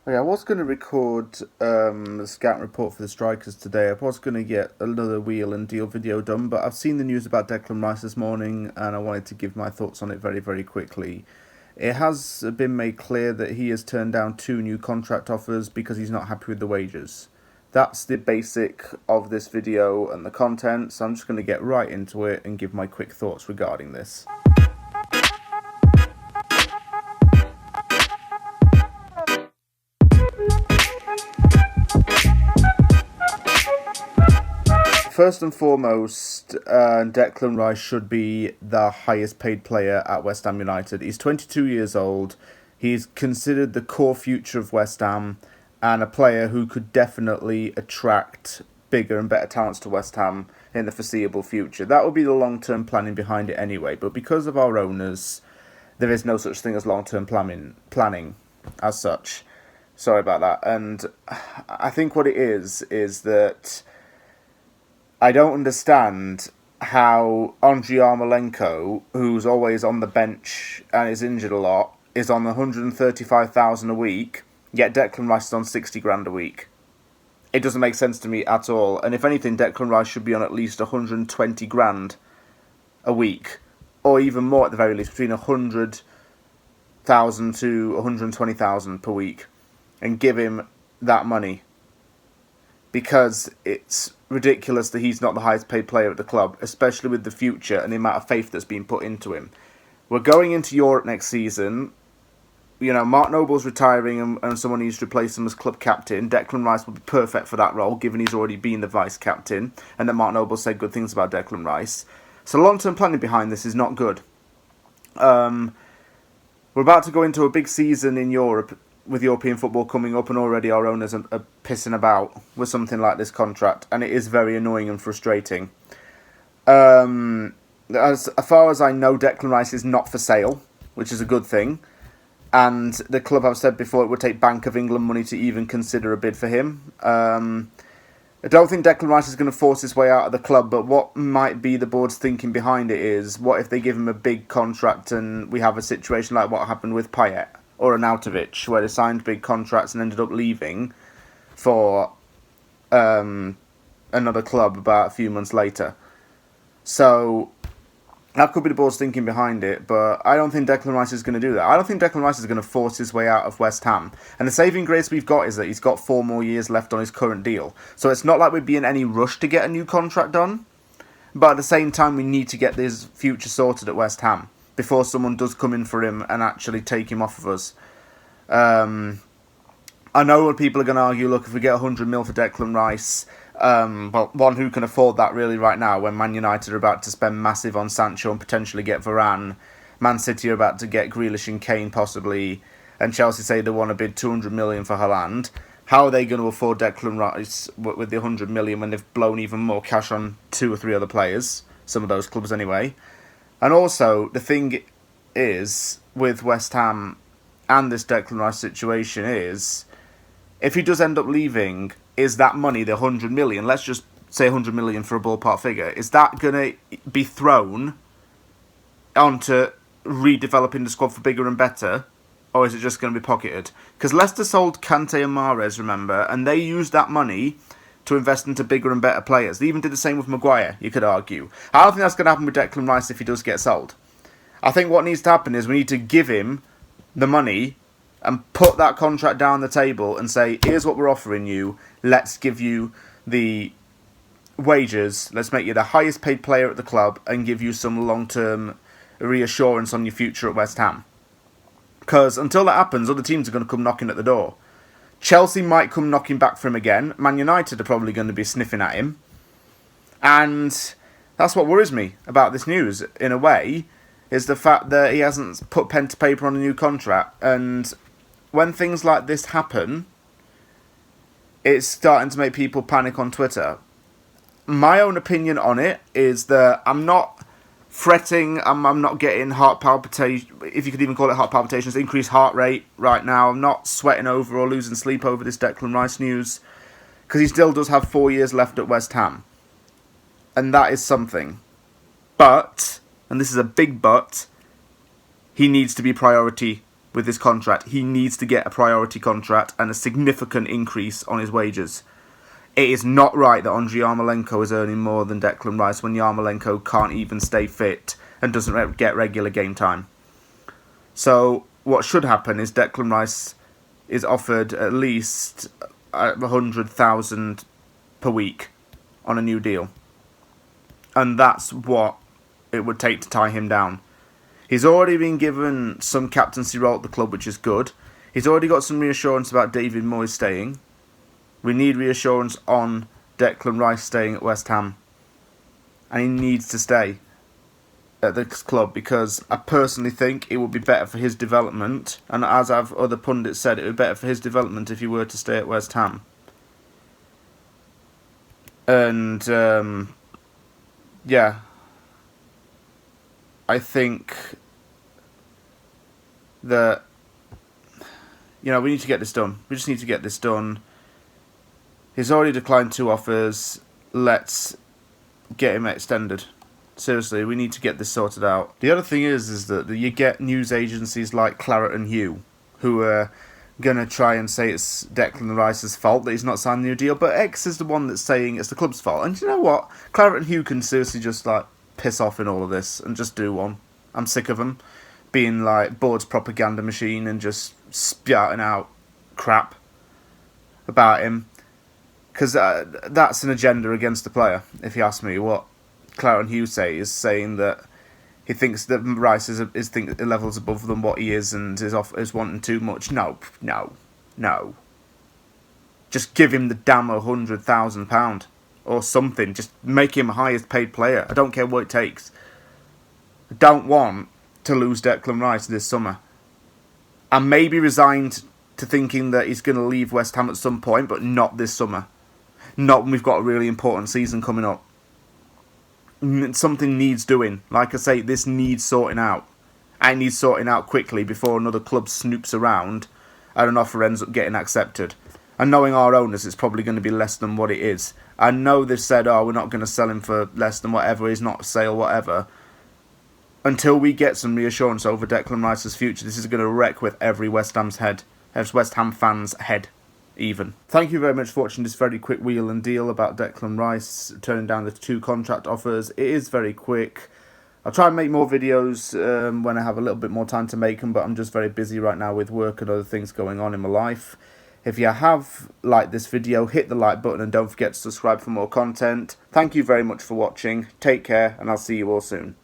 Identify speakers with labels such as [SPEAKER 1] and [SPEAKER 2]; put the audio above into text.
[SPEAKER 1] Okay, I was going to record the scout report for the strikers today. I was going to get another wheel and deal video done, but I've seen the news about Declan Rice this morning, and I wanted to give my thoughts on it very, very quickly. It has been made clear that he has turned down 2 new contract offers because he's not happy with the wages. That's the basic of this video and the content, so I'm just going to get right into it and give my quick thoughts regarding this. First and foremost, Declan Rice should be the highest paid player at West Ham United. He's 22 years old. He's considered the core future of West Ham and a player who could definitely attract bigger and better talents to West Ham in the foreseeable future. That would be the long-term planning behind it anyway. But because of our owners, there is no such thing as long-term planning as such. Sorry about that. And I think what it is that I don't understand how Andriy Yarmolenko, who's always on the bench and is injured a lot, is on 135,000 a week, yet Declan Rice is on 60 grand a week. It doesn't make sense to me at all. And if anything, Declan Rice should be on at least 120 grand a week, or even more at the very least, between 100,000 to 120,000 per week, and give him that money. Because it's ridiculous that he's not the highest paid player at the club, especially with the future and the amount of faith that's been put into him. We're going into Europe next season. You know, Mark Noble's retiring and someone needs to replace him as club captain. Declan Rice will be perfect for that role, given he's already been the vice captain, and that Mark Noble said good things about Declan Rice. So long-term planning behind this is not good. We're about to go into a big season in Europe, with European football coming up, and already our owners are pissing about with something like this contract, and it is very annoying and frustrating. As far as I know, Declan Rice is not for sale, which is a good thing, and the club have said before it would take Bank of England money to even consider a bid for him. I don't think Declan Rice is going to force his way out of the club, but what might be the board's thinking behind it is, what if they give him a big contract and we have a situation like what happened with Payet or Arnautovic, where they signed big contracts and ended up leaving for another club about a few months later. So that could be the board's thinking behind it, but I don't think Declan Rice is going to do that. I don't think Declan Rice is going to force his way out of West Ham. And the saving grace we've got is that he's got 4 more years left on his current deal. So it's not like we'd be in any rush to get a new contract done, but at the same time we need to get this future sorted at West Ham before someone does come in for him and actually take him off of us. I know what people are going to argue, look, if we get 100 mil for Declan Rice, well, one, who can afford that really right now when Man United are about to spend massive on Sancho and potentially get Varane, Man City are about to get Grealish and Kane possibly, and Chelsea say they want to bid 200 million for Haaland. How are they going to afford Declan Rice with the 100 million when they've blown even more cash on 2 or 3 other players, some of those clubs anyway? And also, the thing is, with West Ham and this Declan Rice situation is, if he does end up leaving, is that money, the 100 million, let's just say 100 million for a ballpark figure, is that going to be thrown onto redeveloping the squad for bigger and better, or is it just going to be pocketed? Because Leicester sold Kante and Mahrez, remember, and they used that money to invest into bigger and better players. They even did the same with Maguire, you could argue. I don't think that's going to happen with Declan Rice if he does get sold. I think what needs to happen is we need to give him the money and put that contract down the table and say, here's what we're offering you, let's give you the wages, let's make you the highest paid player at the club and give you some long-term reassurance on your future at West Ham. Because until that happens, other teams are going to come knocking at the door. Chelsea might come knocking back for him again. Man United are probably going to be sniffing at him. And that's what worries me about this news, in a way, is the fact that he hasn't put pen to paper on a new contract. And when things like this happen, it's starting to make people panic on Twitter. My own opinion on it is that I'm not fretting, I'm not getting heart palpitations, if you could even call it heart palpitations, increased heart rate right now. I'm not sweating over or losing sleep over this Declan Rice news, because he still does have 4 years left at West Ham. And that is something. But, and this is a big but, he needs to be priority with this contract. He needs to get a priority contract and a significant increase on his wages. It is not right that Andriy Yarmolenko is earning more than Declan Rice when Yarmolenko can't even stay fit and doesn't get regular game time. So what should happen is Declan Rice is offered at least 100,000 per week on a new deal. And that's what it would take to tie him down. He's already been given some captaincy role at the club, which is good. He's already got some reassurance about David Moyes staying. We need reassurance on Declan Rice staying at West Ham. And he needs to stay at the club because I personally think it would be better for his development. And as I've other pundits said, it would be better for his development if he were to stay at West Ham. And, yeah. I think that, we need to get this done. We just need to get this done. He's already declined 2 offers. Let's get him extended. Seriously, we need to get this sorted out. The other thing is that you get news agencies like Claret and Hugh who are going to try and say it's Declan Rice's fault that he's not signed the new deal, but X is the one that's saying it's the club's fault. And you know what? Claret and Hugh can seriously just, piss off in all of this and just do one. I'm sick of them being, board's propaganda machine and just spouting out crap about him. Because that's an agenda against the player, if you ask me. What Claret and Hugh say is saying that he thinks that Rice is levels above than what he is and is wanting too much. No. Just give him the damn £100,000 or something. Just make him highest paid player. I don't care what it takes. I don't want to lose Declan Rice this summer. I may be resigned to thinking that he's going to leave West Ham at some point, but not this summer. Not when we've got a really important season coming up. Something needs doing. Like I say, this needs sorting out. And it needs sorting out quickly before another club snoops around and an offer ends up getting accepted. And knowing our owners, it's probably going to be less than what it is. I know they've said, we're not going to sell him for less than whatever, he's not for sale, whatever. Until we get some reassurance over Declan Rice's future, this is going to wreck with every West Ham fan's head. Even. Thank you very much for watching this very quick wheel and deal about Declan Rice turning down the 2 contract offers. It is very quick. I'll try and make more videos when I have a little bit more time to make them, but I'm just very busy right now with work and other things going on in my life. If you have liked this video, hit the like button and don't forget to subscribe for more content. Thank you very much for watching. Take care and I'll see you all soon.